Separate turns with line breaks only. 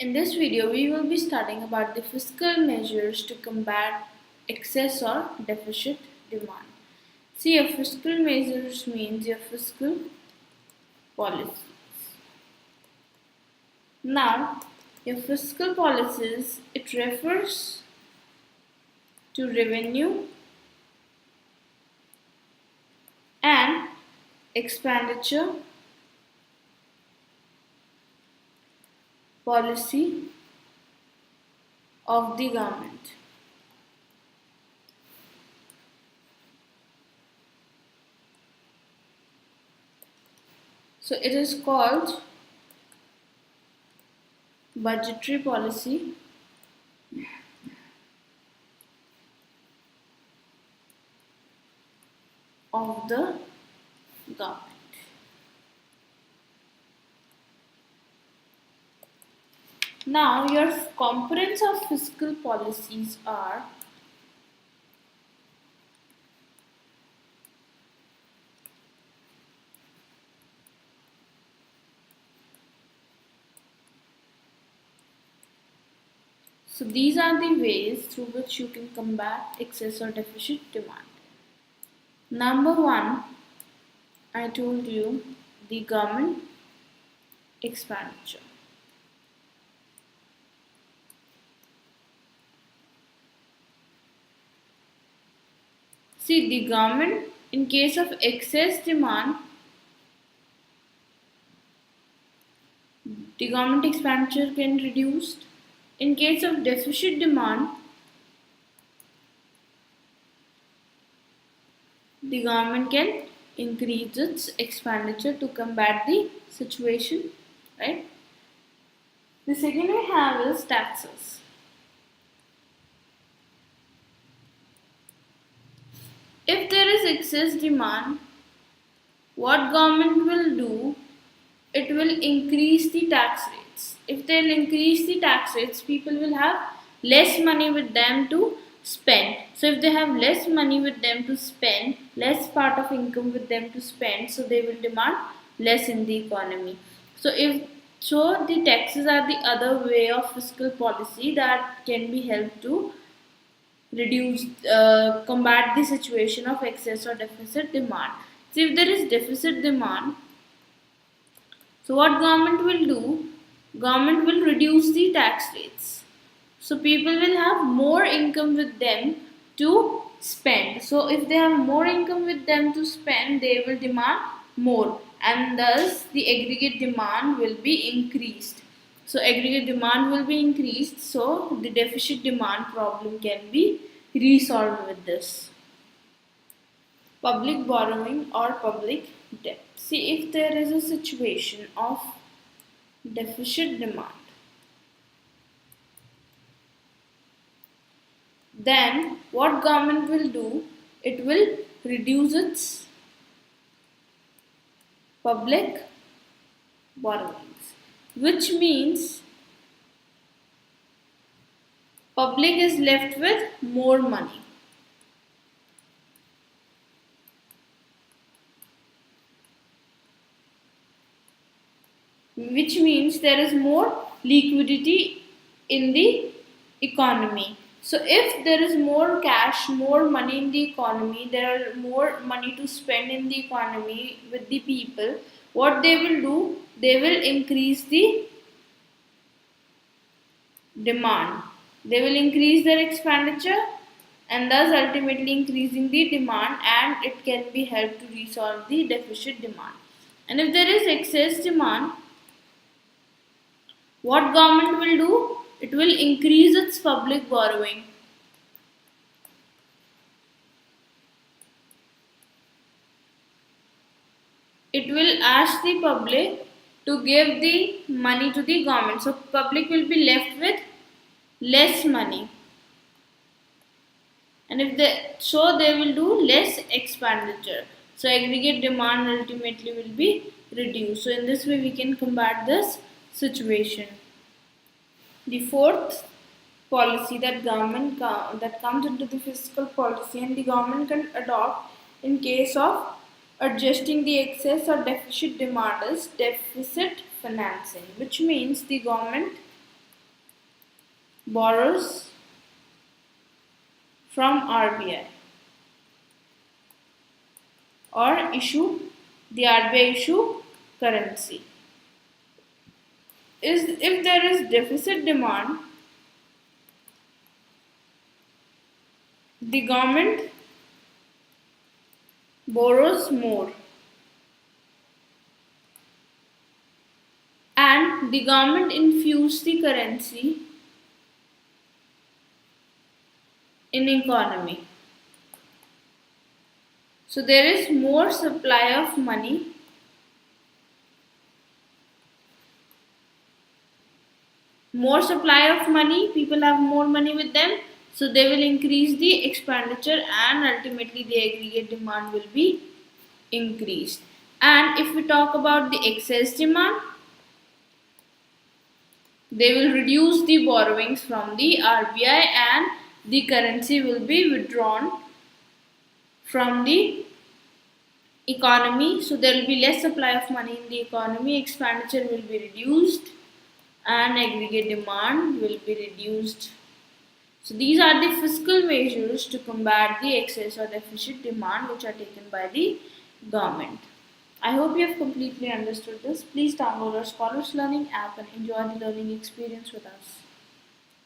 In this video, we will be studying about the fiscal measures to combat excess or deficit demand. See, your fiscal measures means your fiscal policies. Now, your fiscal policies, it refers to revenue and expenditure policy of the government. So it is called budgetary policy of the government. Now, your components of fiscal policies are so these are the ways through which you can combat excess or deficit demand. Number one, I told you the government expenditure. See, the government, in case of excess demand, the government expenditure can be reduced. In case of deficit demand, the government can increase its expenditure to combat the situation, right? The second we have is taxes. If there is excess demand, what government will do? It will increase the tax rates. If they will increase the tax rates, people will have less money with them to spend. So if they have less money with them to spend, less part of income with them to spend, so they will demand less in the economy. So the taxes are the other way of fiscal policy that can be helped to combat the situation of excess or deficit demand. So if there is deficit demand, so what government will do? Government will reduce the tax rates. So people will have more income with them to spend. So if they have more income with them to spend, they will demand more, and thus the aggregate demand will be increased. So aggregate demand will be increased, so the deficit demand problem can be resolved with this. Public borrowing or public debt. See, if there is a situation of deficit demand, then what government will do? It will reduce its public borrowings, which means public is left with more money. Which means there is more liquidity in the economy. So if there is more cash, more money in the economy, there are more money to spend in the economy with the people, what they will do? They will increase the demand. They will increase their expenditure and thus ultimately increasing the demand, and it can be helped to resolve the deficit demand. And if there is excess demand, what government will do? It will increase its public borrowing. It will ask the public to give the money to the government. So public will be left with less money. And they will do less expenditure. So aggregate demand ultimately will be reduced. So in this way we can combat this situation. The fourth policy that comes into the fiscal policy and the government can adopt in case of adjusting the excess or deficit demand is deficit financing, which means the government borrows from RBI or the RBI issue currency. If there is deficit demand, the government borrows more and the government infuse the currency in economy. So there is more supply of money. More supply of money, people have more money with them, so they will increase the expenditure and ultimately the aggregate demand will be increased. And if we talk about the excess demand, they will reduce the borrowings from the RBI and the currency will be withdrawn from the economy. So there will be less supply of money in the economy, expenditure will be reduced and aggregate demand will be reduced. So these are the fiscal measures to combat the excess or deficit demand which are taken by the government. I hope you have completely understood this. Please download our Scholars Learning app and enjoy the learning experience with us.